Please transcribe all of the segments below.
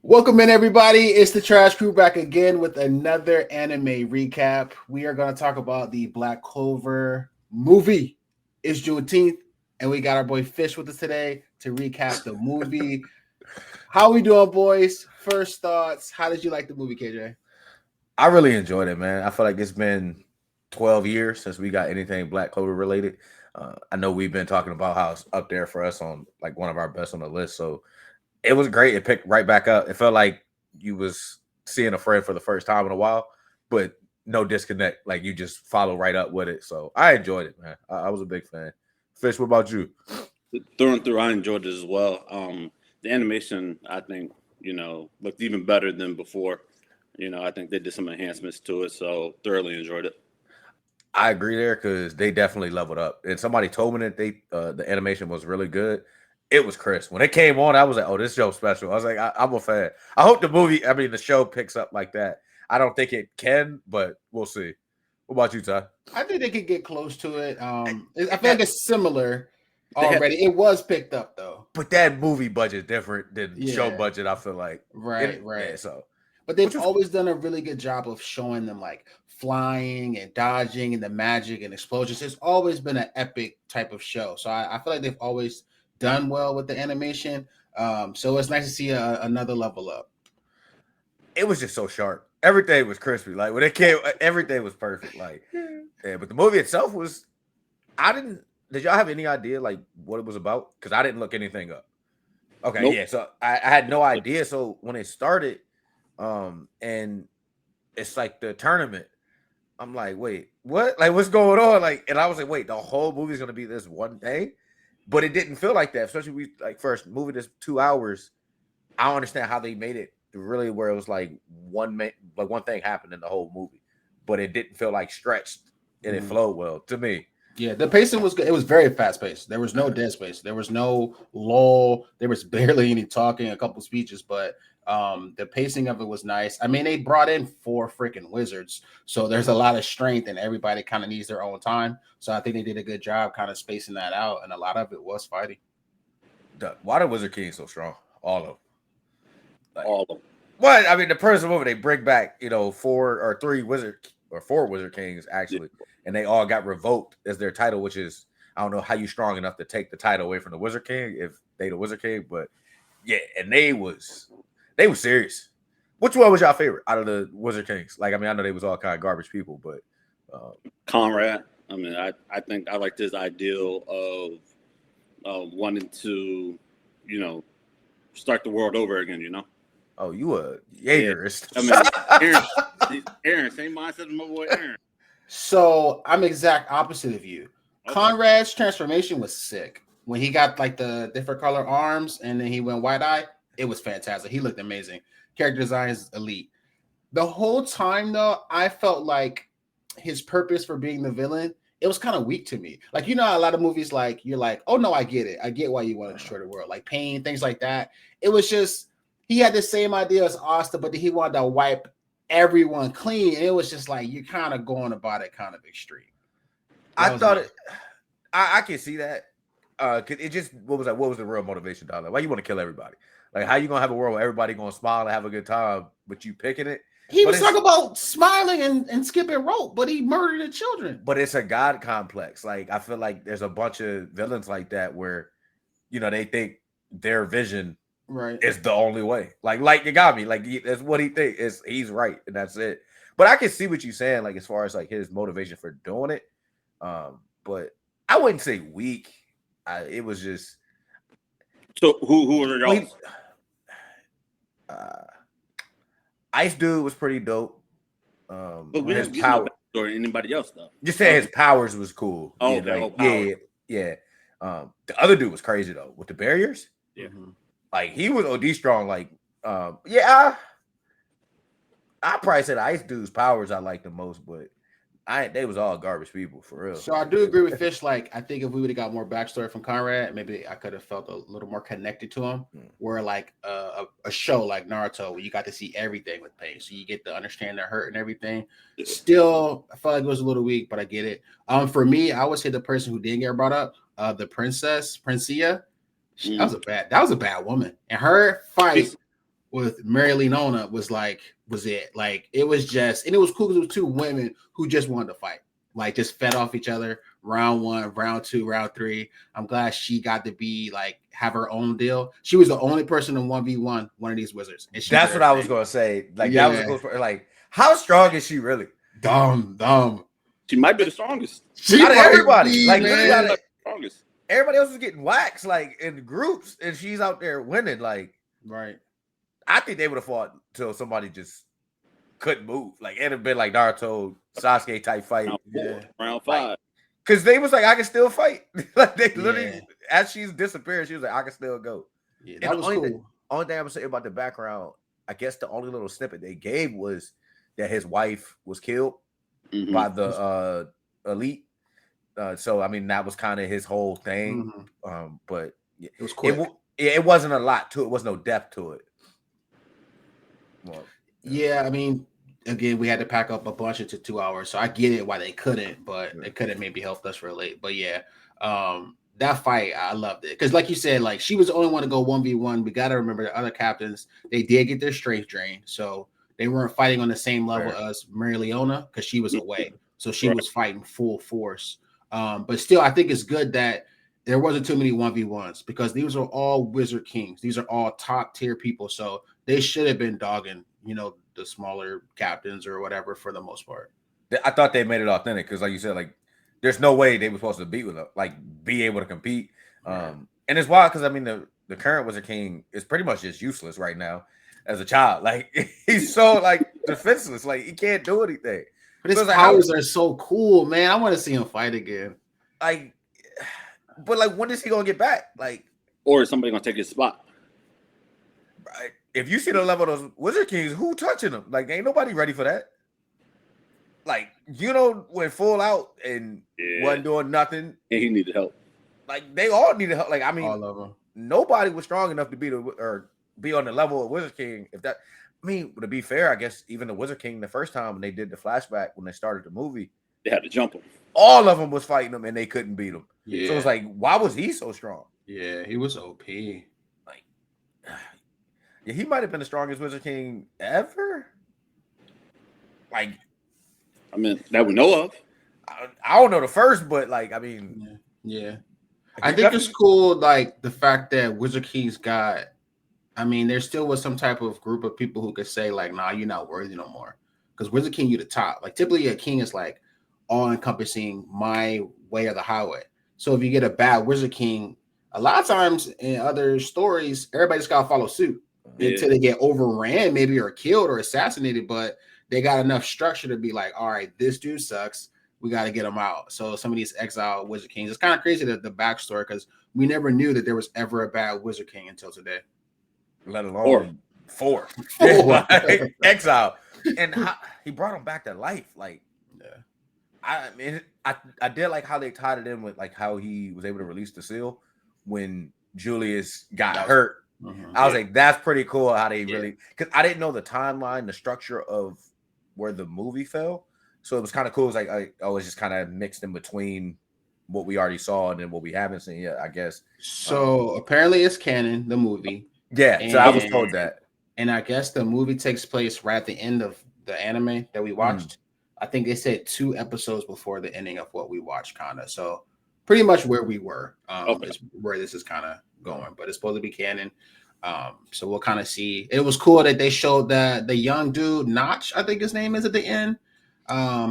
Welcome in, everybody. It's the Trash Crew back again with another anime recap. We are going to talk about the Black Clover movie. It's Juneteenth, and we got our boy Fish with us today to recap the movie. How we doing, boys? First thoughts. How did you like the movie, KJ? I really enjoyed it, man. I feel like it's been 12 years since we got anything Black Clover related. I know we've been talking about how it's up there for us on like one of our best on the list. So it was great. It picked right back up. It felt like you was seeing a friend for the first time in a while, but no disconnect. Like you just follow right up with it. So I enjoyed it, man. I was a big fan. Fish, what about you? Through and through, I enjoyed it as well. The animation, I think, looked even better than before. I think they did some enhancements to it, so thoroughly enjoyed it. I agree there because they definitely leveled up. And somebody told me that the animation was really good. It was crisp. When it came on, I was like, "Oh, this show's special." I was like, I'm a fan. I hope the show picks up like that. I don't think it can, but we'll see. What about you, Ty? I think they could get close to it. I feel like That, it's similar They had, already. It was picked up, though. but that movie budget different than show Yeah, budget. I feel like, right. so But which they've was always done a really good job of showing them like flying and dodging and the magic and explosions. It's always been an epic type of show. So I feel like they've always done well with the animation. So it's nice to see another level up. it was just so sharp. Everything was crispy. Like when it came, everything was perfect. Like, yeah, but the movie itself was. I didn't. Did y'all have any idea like what it was about? Because I didn't look anything up. Okay, nope. yeah. So I had no idea. So when it started, and it's like the tournament, I'm like, wait, what? Like, what's going on? Like, and I was like, wait, the whole movie's gonna be this one thing, but it didn't feel like that. Especially we like first movie this 2 hours. I don't understand how they made it really where it was like like one thing happened in the whole movie, but it didn't feel like stretched and it Mhm. flowed well to me. Yeah, the pacing was good. It was very fast paced. There was no dead space. There was no lull. There was barely any talking, a couple speeches, but the pacing of it was nice. I mean, they brought in four freaking wizards, so there's a lot of strength, and everybody kind of needs their own time. So I think they did a good job kind of spacing that out, and a lot of it was fighting. Why the Wizard King so strong? All of them. Like All of them. what? I mean, the first movie they bring back, four or three wizard or four Wizard Kings Yeah. actually, and they all got revoked as their title, which is I don't know how you strong enough to take the title away from the Wizard King if they the Wizard King, but yeah, and they was serious. Which one was your favorite out of the Wizard Kings? Like, I mean, I know they was all kind of garbage people, but uh, Conrad. I mean, I think I like this ideal of wanting to, you know, start the world over again. oh, you a Yeah. Jaegerist. I mean, Aaron, Aaron, same mindset as my boy Aaron. So I'm exact opposite of you. Okay. Conrad's transformation was sick. When he got like the different color arms and then he went white eye, it was fantastic. He looked amazing. Character design is elite. The whole time though, I felt like his purpose for being the villain, it was kind of weak to me. Like, a lot of movies, like, you're like, oh no, I get it. I get why you want to destroy the world. Like Pain, things like that. It was just he had the same idea as Austin, but he wanted to wipe everyone clean. And it was just like you're kind of going about it kind of extreme. I That was thought my it. I can see that. Cause it just what was that? What was the real motivation, Dollar? Why you want to kill everybody? Like, how you gonna have a world where everybody gonna smile and have a good time, but you picking it? he But was it's talking about smiling and skipping rope, but he murdered the children. but it's a god complex. Like, I feel like there's a bunch of villains like that where they think their vision Right. is the only way. Like it got me. Like that's what he thinks. Is he's right, and that's it. But I can see what you're saying. Like as far as like his motivation for doing it. But I wouldn't say weak. It was just So who are well, y'all? uh, Ice Dude was pretty dope. But we His didn't get no power, backstory in anybody else though. just saying his powers was cool. Oh, Yeah, okay. Oh, like power. yeah. The other dude was crazy though with the barriers. Yeah. Mhm. Like he was OD strong. Like yeah, I probably said Ice Dude's powers I liked the most, but they was all garbage people for real. So I do agree with Fish. Like, I think if we would have got more backstory from Conrad, maybe I could have felt a little more connected to him. Mm. Where like a show like Naruto, where you got to see everything with pain, so you get to understand their hurt and everything. Still, I felt like it was a little weak, but I get it. For me, I would say the person who didn't get brought up, the Princia. That was a bad woman, and her fight with Mary Leonona was it. Like it was just, and it was cool because it was two women who just wanted to fight, like just fed off each other. Round one, round two, round three. I'm glad she got to be like have her own deal. She was the only person in 1v1 one of these wizards, and she That's did what her I was thing. gonna say. Like that was a cool part. Like, how strong is she really? Dumb. She might be the strongest. She Out of might everybody, be, like literally out man. of Strongest. everybody else was getting waxed, like in groups, and she's out there winning. Like, Right. I think they would have fought till somebody just couldn't move. Like it'd have been like Naruto Sasuke type fight. Round 4, Yeah. round 5. Because they was like, I can still fight. Like they literally, Yeah. as she's disappearing, she was like, I can still go. Yeah, And that was cool. Only thing I'm gonna say about the background, I guess the only little snippet they gave was that his wife was killed by the elite. So I mean, that was kind of his whole thing. But It was quick. It wasn't a lot to it. Was no depth to it. Well, yeah, I mean, again, we had to pack up a bunch into 2 hours, so I get it why they couldn't, but they could have maybe helped us relate. But yeah, that fight, I loved it because, like you said, like she was the only one to go 1v1. We got to remember the other captains; they did get their strength drained, so they weren't fighting on the same level as Mary Leona because she was away, so she was fighting full force. But still, I think it's good that there wasn't too many 1v1s because these are all Wizard Kings. These are all top tier people, so they should have been dogging, the smaller captains or whatever for the most part. I thought they made it authentic because, like you said, like there's no way they were supposed to beat with them, like be able to compete. And it's wild because I mean the current Wizard King is pretty much just useless right now as a child. Like he's so like defenseless, like he can't do anything. But his powers are so cool, man. I want to see him fight again. Like, but like, when is he gonna get back? Like, or is somebody gonna take his spot? Right. If you see the level of those Wizard Kings, who touching them? Like, ain't nobody ready for that. Like, went full out and wasn't doing nothing, and he needed help. Like, they all needed help. Like, I mean, all of them. Nobody was strong enough to be on the level of Wizard King. I mean, to be fair, I guess even the Wizard King the first time when they did the flashback when they started the movie, they had to jump him. All of them was fighting him and they couldn't beat him. Yeah. So it's like, why was he so strong? Yeah, he was OP. Like, yeah, he might have been the strongest Wizard King ever. Like, I mean, that we know of. I don't know the first, but like, I mean, yeah. I think it's cool, like the fact that Wizard Kings got. I mean, there still was some type of group of people who could say like, "Nah, you're not worthy no more," because Wizard King, you the top. Like typically, a king is like all encompassing, my way or the highway. So if you get a bad Wizard King, a lot of times in other stories, everybody's got to follow suit until they get overran, maybe or killed or assassinated. But they got enough structure to be like, all right, this dude sucks. We got to get him out. So some of these exiled Wizard Kings, it's kind of crazy the backstory because we never knew that there was ever a bad Wizard King until today. Let alone four. Exile. And he brought him back to life. Like, I mean, I did like how they tied it in with like how he was able to release the seal when Julius got hurt. I was like, that's pretty cool how they really, because I didn't know the timeline, the structure of where the movie fell. So it was kind of cool. It was like, I was just kind of mixed in between what we already saw and then what we haven't seen yet, I guess. So apparently it's canon, the movie. Yeah, so I was told that. And I guess the movie takes place right at the end of the anime that we watched. I think they said 2 episodes before the ending of what we watched, kind of. So pretty much where we were is where this is kind of going. But it's supposed to be canon. So we'll kind of see. It was cool that they showed that the young dude, Notch, I think his name is at the end.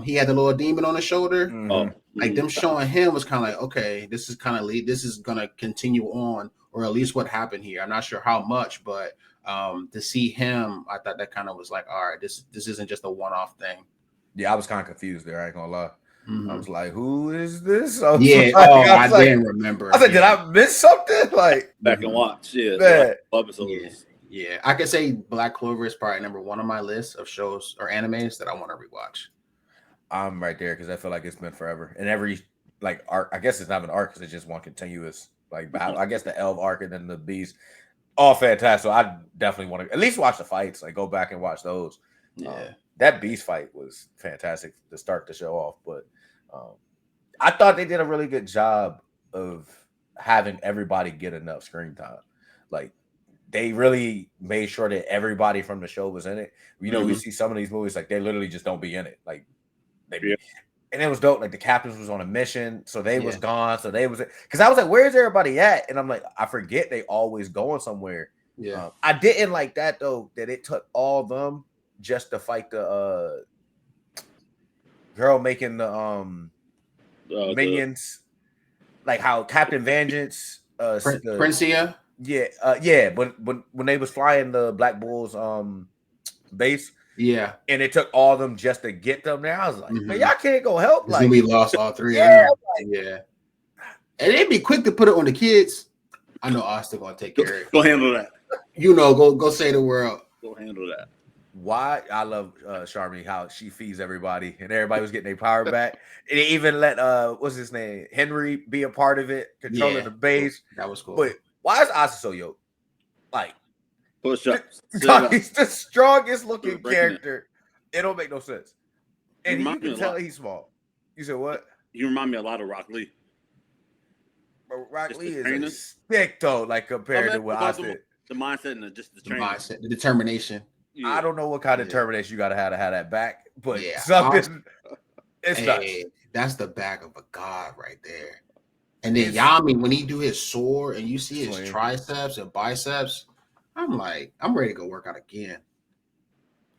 He had the little demon on his shoulder. Like them showing him was kind of like, okay, this is kind of this is gonna continue on, or at least what happened here. I'm not sure how much, but to see him, I thought that kind of was like, all right, this isn't just a one-off thing. Yeah, I was kind of confused there. I ain't gonna lie. I was like, who is this? I didn't remember. I was like, did I miss something? Like, back and watch. Yeah. I could say Black Clover is probably number 1 on my list of shows or animes that I want to rewatch. I'm right there because I feel like it's been forever. And every like arc, I guess it's not an arc because it's just one continuous like battle. I guess the Elf arc and then the Beast, all fantastic. So I definitely want to at least watch the fights, like go back and watch those. Yeah, that Beast fight was fantastic to start the show off. But I thought they did a really good job of having everybody get enough screen time. Like they really made sure that everybody from the show was in it. You know, we Mhm. see some of these movies like they literally just don't be in it. Like they be, Yeah. and it was dope. Like the captains was on a mission, so they was Yeah. gone. So they was because I was like, "Where's everybody at?" And I'm like, I forget they always going somewhere. Yeah. I didn't like that though. That it took all them just to fight the girl making the The minions. Like how Captain Vengeance, Princia. yeah, but when they was flying the Black Bulls base, Yeah. and it took all of them just to get them there. I was like, man, Mhm. y'all can't go help. Because then Like, we lost all three of yeah, them. Yeah. And they'd be quick to put it on the kids. I know Austin gonna take care of it. Go handle that. You know, go save the world. Go handle that. why I love Charmy, how she feeds everybody and everybody was getting their power back. And they even let what's his name, Henry, be a part of it, controlling Yeah. the base. That was cool. But why is Asa so yoked? Like, Push ups. he's the strongest looking Breaking it. character. It don't make no sense. And you Remind me can a tell lot. he's small. You said what? You remind me a lot of Rock Lee. But Rock Just Lee the is trainer? a stick though, like compared to what I said. The mindset and just the the training. mindset, the determination. Yeah. I don't know what kind of Yeah. determination you gotta have that back, but Yeah, something it's nuts. Hey, that's the back of a god right there. And then It's- Yami, when he do his sword and you see his Swing. triceps and biceps, I'm like, I'm ready to go work out again.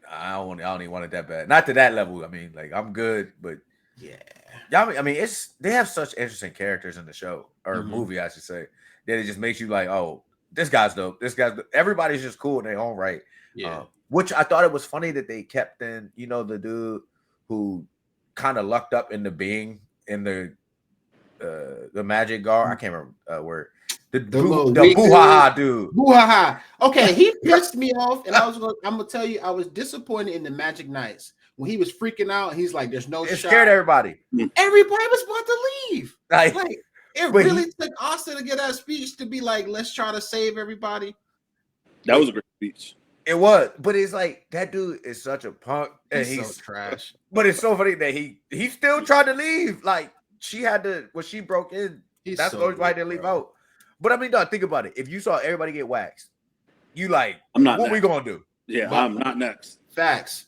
I don't even want it that bad. Not to that level. I mean, like I'm good, but Yeah. Yami, I mean, they have such interesting characters in the show or Mhm. movie, I should say, that it just makes you like, oh, this guy's dope. This guy's dope. Everybody's just cool in their own right. Yeah. Which I thought it was funny that they kept in, you know, the dude who kind of lucked up into being in the magic guard. I can't remember where the little weak boo-ha-ha dude. Boo-ha-ha. Okay, he pissed me off, and I'm gonna tell you, I was disappointed in the Magic Knights when he was freaking out. He's like, "There's no It shot." scared everybody. Everybody was about to leave. Like, Like it but really took Austin to get that speech to be like, "Let's try to save everybody." That was a great speech. it was, but it's like that dude is such a punk, and He's so trash. But it's so funny that he still tried to leave. Like she had to when she broke in. He's That's so the only why good, they didn't leave bro. out. But I mean, dog, think about it. If you saw everybody get waxed, you like, I'm not what we next. gonna do? Yeah, But- I'm not next. Facts.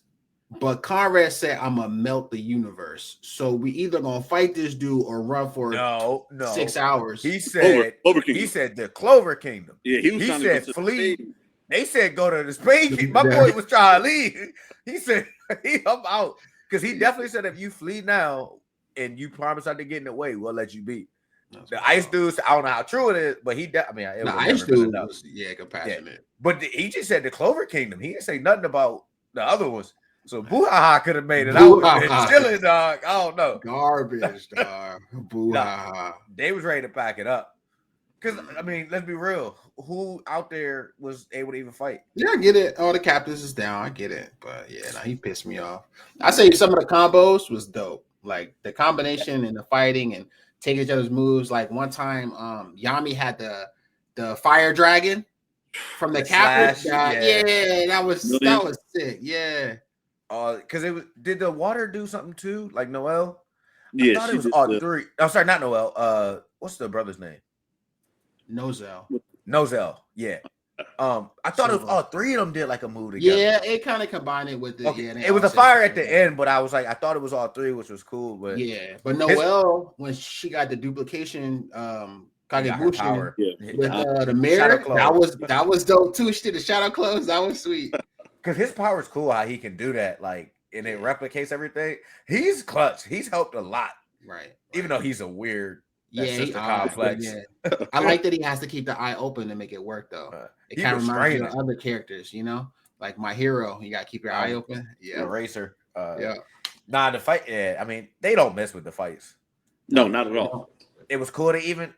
But Conrad said, "I'm gonna melt the universe." So we either gonna fight this dude or run for No. 6 hours. He said, Clover Kingdom. he said the Clover Kingdom. Yeah, he was He trying said to go to flee. the They said go to the Spain Kingdom. My boy was trying to leave. He said, I'm out. Because he definitely said if you flee now and you promise not to get in the way, we'll let you be. The ice dudes, I don't know how true it is, but it The would ice never been dude enough. was compassionate. But he just said the Clover Kingdom. He didn't say nothing about the other ones. So Boo-ha-ha could have made it. I would have been Boo-ha-ha. chilling, dog. I don't know. Garbage, dog. Boo-ha-ha. They was ready to pack it up. Because, I mean, let's be real. Who out there was able to even fight? Yeah, I get it. All the captains is down. I get it. But yeah, he pissed me off. I say some of the combos was dope. Like the combination and the fighting and taking each other's moves. Like one time, Yami had the fire dragon from the captain. slash, Yeah, that was Million. sick. Yeah. Because it was. Did the water do something too? Like Noel? I Yeah, thought she it was did all the- three. I'm sorry, not Noel. What's the brother's name? Nozel. Nozel. Yeah. I thought it was all three of them did like a move together. Yeah, it kind of combined it with the Okay. yeah, they It was all a said fire the at the same. end, but I was like, I thought it was all three, which was cool. But Yeah, but Noelle, when she got the duplication got her Kagebushi power. Yeah. with the mirror, clothes. that was dope too. She did the shadow clothes. That was sweet. Because his power is cool how he can do that, like, and it replicates everything. He's clutch. He's helped a lot, Right. even though he's a weird. That Yeah, sister complex. yeah. I like that he has to keep the eye open to make it work though. It he kind of was reminds me of straining. other characters, you know, like my hero. You gotta keep your eye open. Yeah, Eraser. yeah. Nah, the fight. Yeah, I mean, they don't mess with the fights. No, not at all. It was cool to even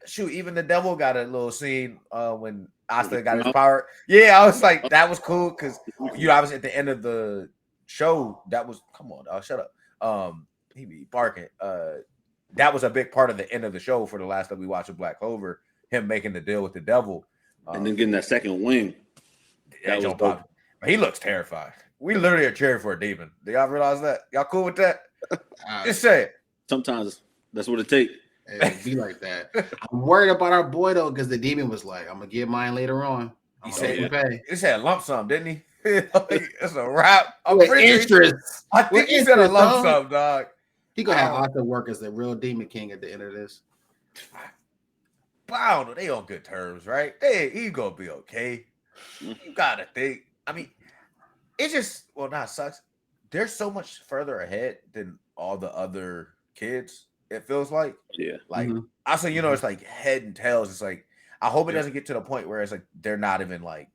the devil got a little scene when Asta got his power. Yeah, I was like, that was cool because I was at the end of the show. That was come on, dog, shut up. He be barking. That was a big part of the end of the show for the last time we watched of Black Clover, him making the deal with the devil. And then getting that second wing. That was was pop. He looks terrified. We literally are cheering for a demon. Do y'all realize that? Y'all cool with that? Just say it. Sometimes that's what it takes. It'd be like that. I'm worried about our boy though, because the demon was like, "I'm gonna get mine later on." He Oh, said yeah. Pay. he said lump sum, didn't he? It's a wrap. I'm With pretty sure interest. I think With he said a interest, lump dog. sum, dog. He gonna have Arthur work as the real Demon King at the end of this. But I don't know. They on good terms, right? He gonna be okay. You gotta think. I mean, it just not sucks. They're so much further ahead than all the other kids. It feels like. Yeah. Like also, it's like head and tails. It's like I hope it doesn't get to the point where it's like they're not even like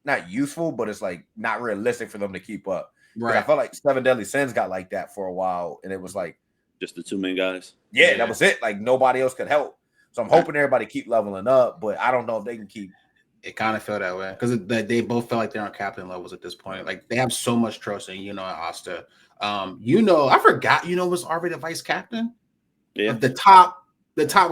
not useful, but it's like not realistic for them to keep up. Right. I felt like Seven Deadly Sins got like that for a while, and it was like just the two main guys. Yeah, that was it. Like nobody else could help. So I'm hoping everybody keep leveling up, but I don't know if they can keep. It kind of felt that way because they both feel like they're on captain levels at this point. Like they have so much trust in and Asta. I forgot was already the vice captain. Yeah, of the top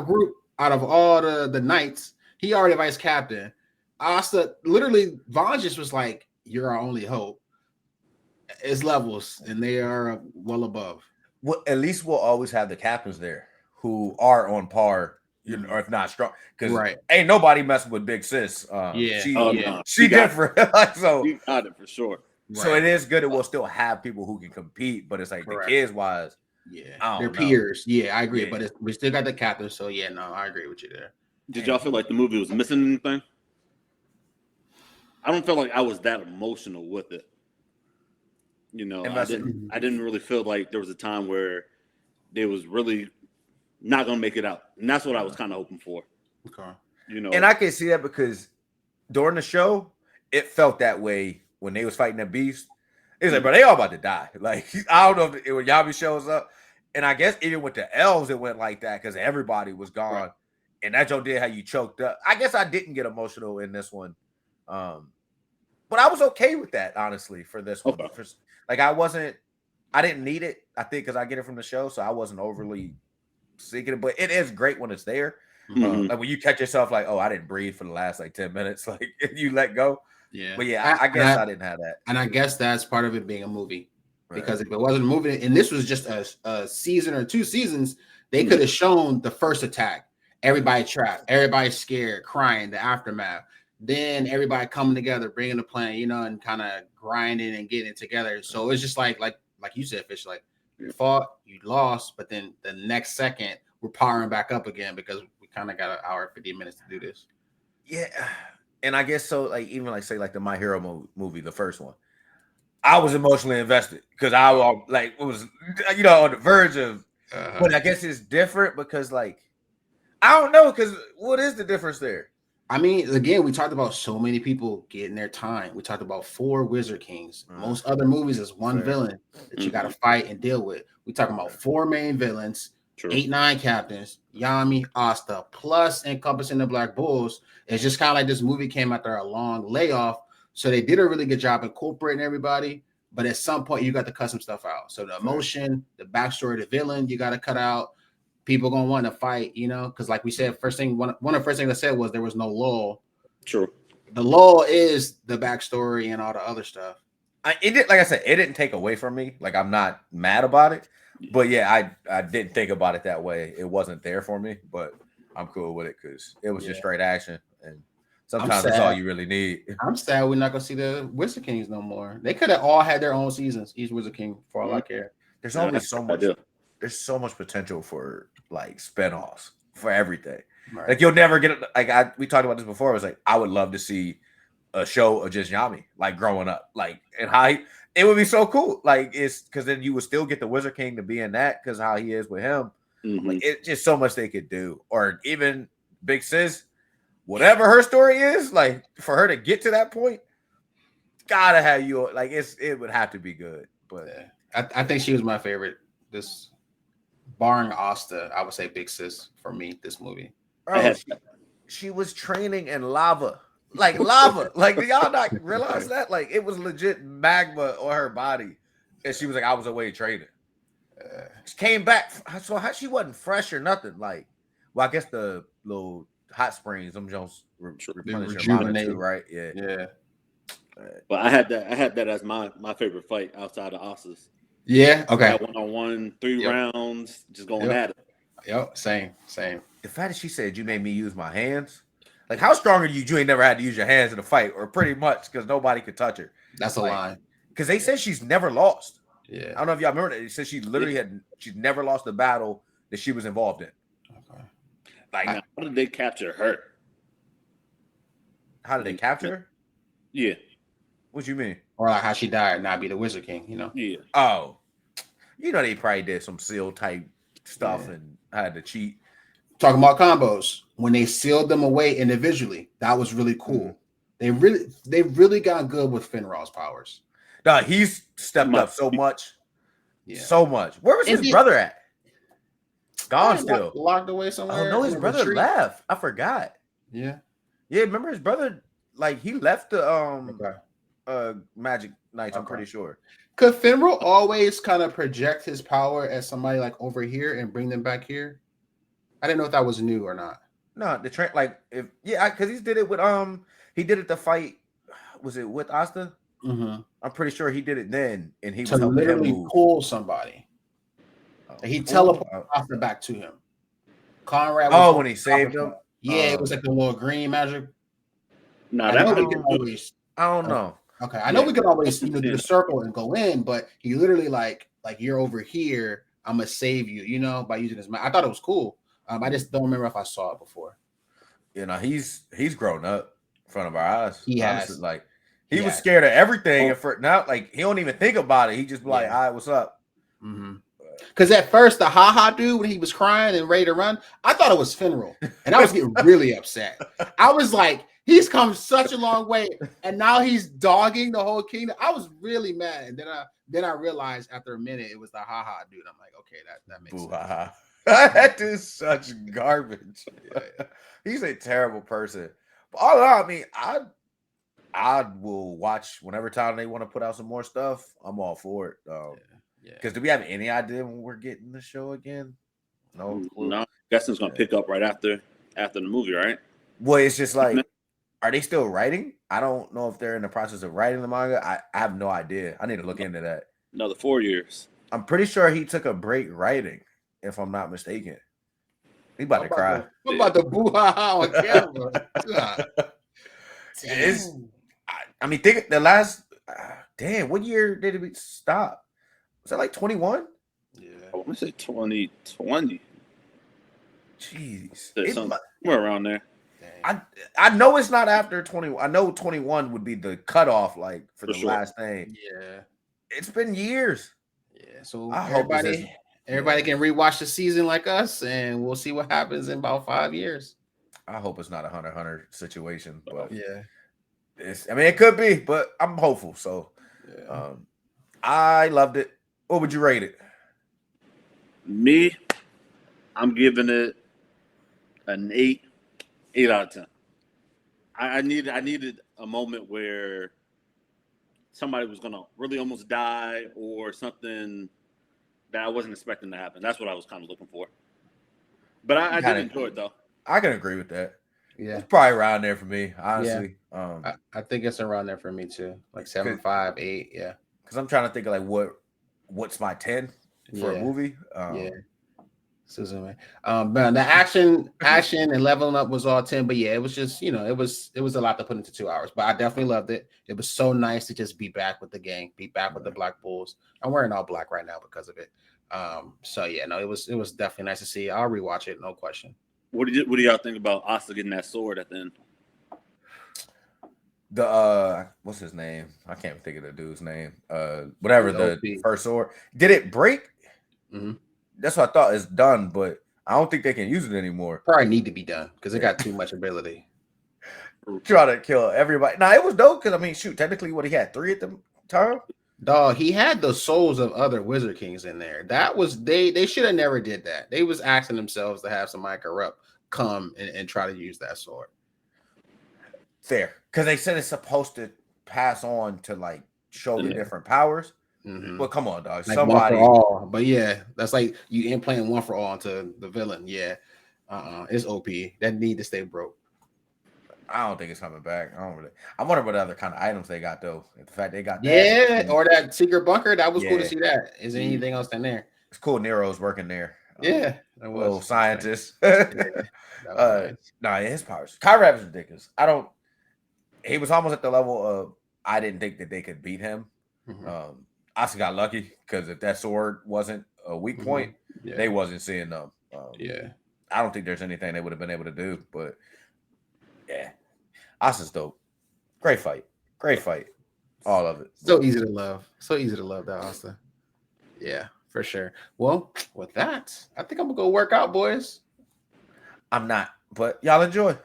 group out of all the knights. He already vice captain. Asta literally Vaughn just was like, "You're our only hope." It's levels, and they are well above. Well, at least we'll always have the captains there who are on par. Or if not strong, because ain't nobody messing with Big Sis. She different. So you got it for sure. So it is good. It will still have people who can compete, but it's like the kids wise, they're peers. Yeah, I agree. But we still got the captain. So I agree with you there. Did y'all feel like the movie was missing anything? I don't feel like I was that emotional with it. I didn't really feel like there was a time where they was really not gonna make it out, and that's what I was kind of hoping for. Okay, and I can see that because during the show, it felt that way when they was fighting that beast. It's like, bro, they all about to die. Like I don't know if when Yabi shows up, and I guess even with the elves, it went like that because everybody was gone, and that joke did how you choked up. I guess I didn't get emotional in this one, but I was okay with that honestly for this one. Like I didn't need it. I think because I get it from the show, so I wasn't overly seeking it, but it is great when it's there. Like when you catch yourself like, oh, I didn't breathe for the last like 10 minutes, like you let go. Yeah, but I guess I didn't have that, and I guess that's part of it being a movie. Because if it wasn't a movie, and this was just a season or 2 seasons, they could have shown the first attack, everybody trapped, everybody scared, crying, the aftermath, then everybody coming together, bringing the plan, and kind of grinding and getting it together. So it's just like you said, Fish, like. You fought, you lost, but then the next second we're powering back up again because we kind of got an hour and 50 minutes to do this. Yeah, and I guess so. Like even like say like the My Hero movie, the first one, I was emotionally invested because I was on the verge of. But I guess it's different because like I don't know because what is the difference there? I mean, again, we talked about so many people getting their time. We talked about 4 Wizard Kings. Most other movies is one villain that you got to fight and deal with. We talking about 4 main villains, 8-9 captains, Yami, Asta, plus encompassing the Black Bulls. It's just kind of like this movie came after a long layoff, so they did a really good job incorporating everybody. But at some point, you got to cut some stuff out. So the emotion, the backstory of the villain, you got to cut out. People gonna want to fight, because like we said, one of the first things I said was there was no lull. True. The lull is the backstory and all the other stuff. It didn't take away from me. Like I'm not mad about it, but I didn't think about it that way. It wasn't there for me, but I'm cool with it because it was just straight action, and sometimes that's all you really need. I'm sad we're not gonna see the Wizard Kings no more. They could have all had their own seasons. Each Wizard King, for all I care. There's only so much. There's so much potential for like spinoffs for everything. Right. Like you'll never get it. We talked about this before. It was like I would love to see a show of just Yami like growing up, like and how it would be so cool. Like it's because then you would still get the Wizard King to be in that because how he is with him. Like it's just so much they could do, or even Big Sis, whatever her story is, like for her to get to that point, gotta have you like it would have to be good. But I think she was my favorite. This. Barring Asta, I would say Big Sis for me. This movie, she was training in lava, like lava. Like, do y'all not realize that? Like, it was legit magma on her body, and she was like, "I was away training." She came back, so how she wasn't fresh or nothing. Like, well, I guess the little hot springs, them Jones replenish your mana too, right? Yeah. But I had that as my favorite fight outside of Asta's. Yeah. Okay. 1-on-1, 3 rounds, just going at it. Yep. Same. The fact that she said you made me use my hands, Like, how strong are you? You ain't never had to use your hands in a fight, or pretty much because nobody could touch her. That's a Like, line. Because they said she's never lost. I Yeah. don't know if y'all remember that. They said she literally she's never lost a battle that she was involved in. Okay. Like, Now, how did they capture her? how did they capture her? Yeah. What you mean? Or like how she died, not be the Wizard King, you know? Yeah. Oh, you know they probably did some seal type stuff Yeah. and had to cheat. Talking about combos, when they sealed them away individually, that was really cool. They really got good with Finral's powers. No, he's stepped up so much. Yeah. So much. Where was his brother at? Gone still. Locked away somewhere. Oh no, his brother left. I forgot. Yeah. Yeah, remember his brother? Like he left the Magic Knights. I'm pretty sure. Could Finral always kind of project his power as somebody like over here and bring them back here? I didn't know if that was new or not. No, the trend like if because he did it with he did it to fight. Was it with Asta? Mm-hmm. I'm pretty sure he did it then, and he To was helping literally him move. pull somebody. He teleported Asta back to him. Conrad. When he saved him. Yeah, it was like the little green magic. No, I don't know. Okay, I know we can always do the circle and go in, but he literally like you're over here. I'm gonna save you, by using his. I thought it was cool. I just don't remember if I saw it before. He's grown up in front of our eyes. He has. Like he was scared of everything, and for now, like he don't even think about it. He just be like, "All right, what's up?" Because at first, the haha dude, when he was crying and ready to run, I thought it was Finral, and I was getting really upset. I was like, he's come such a long way, and now he's dogging the whole kingdom. I was really mad, and then I realized after a minute it was the haha dude. I'm like, okay, that makes sense. That is such garbage. Yeah. He's a terrible person. But all in all, I mean, I will watch whenever time they want to put out some more stuff. I'm all for it. Because do we have any idea when we're getting the show again? No. Guessing it's gonna pick up right after the movie, right? Well, it's just like, are they still writing? I don't know if they're in the process of writing the manga. I have no idea. I need to look into that. Another 4 years. I'm pretty sure he took a break writing, if I'm not mistaken. He about to cry. I'm about to boo-ha-ha on camera. I mean, think the last. Damn, what year did it stop? Was that like 21? Yeah, I want to say 2020. Jeez, somewhere around there. I know it's not after 20. I know 21 would be the cutoff, like for the last thing. Yeah, it's been years. Yeah, so I hope everybody can rewatch the season like us, and we'll see what happens in about 5 years. I hope it's not a Hunter situation, but yeah, it could be, but I'm hopeful. So, I loved it. What would you rate it? Me, I'm giving it an 8 out of 10. I needed a moment where somebody was gonna really almost die or something that I wasn't expecting to happen. That's what I was kind of looking for. But I did enjoy it though. I can agree with that. Yeah, it's probably around there for me, honestly. Yeah. I think it's around there for me too, like 7, 5, 8. Yeah, because I'm trying to think of like what's my 10 for a movie. Susan, man. The action and leveling up was all 10, but yeah, it was just it was a lot to put into 2 hours. But I definitely loved it. It was so nice to just be back with the gang, be back with the Black Bulls. I'm wearing all black right now because of it. So yeah, no, it was definitely nice to see. I'll rewatch it, no question. What do y'all think about Asta getting that sword at the end? The what's his name? I can't think of the dude's name. Whatever the first sword. Did it break? Mm-hmm. That's what I thought. It's done, but I don't think they can use it anymore. Probably need to be done because it got too much ability. Try to kill everybody. Now it was dope because I mean, shoot, technically, what he had 3 at the time. Dog, he had the souls of other Wizard Kings in there. That was they should have never did that. They was asking themselves to have somebody corrupt come and try to use that sword. Fair, because they said it's supposed to pass on to like show the different powers. Mm-hmm. Well, come on, dog. Like somebody. One for all. But yeah, that's like you implanting one for all onto the villain. Yeah, it's OP. That need to stay broke. I don't think it's coming back. I wonder what other kind of items they got though. The fact they got that, or that secret bunker. That was cool to see. That is there anything else in there? It's cool. Nero's working there. Yeah, That little was scientist. that was nice. Nah, his powers. Kyrie was ridiculous. He was almost at the level of I didn't think that they could beat him. Mhm. Asuka got lucky because if that sword wasn't a weak point, Yeah. they wasn't seeing them. Yeah. I don't think there's anything they would have been able to do, but yeah, Asuka's dope. Great fight. Great fight. All of it. So easy to love. So easy to love that Asta. Yeah, for sure. Well, with that, I think I'm gonna go work out, boys. I'm not, but y'all enjoy.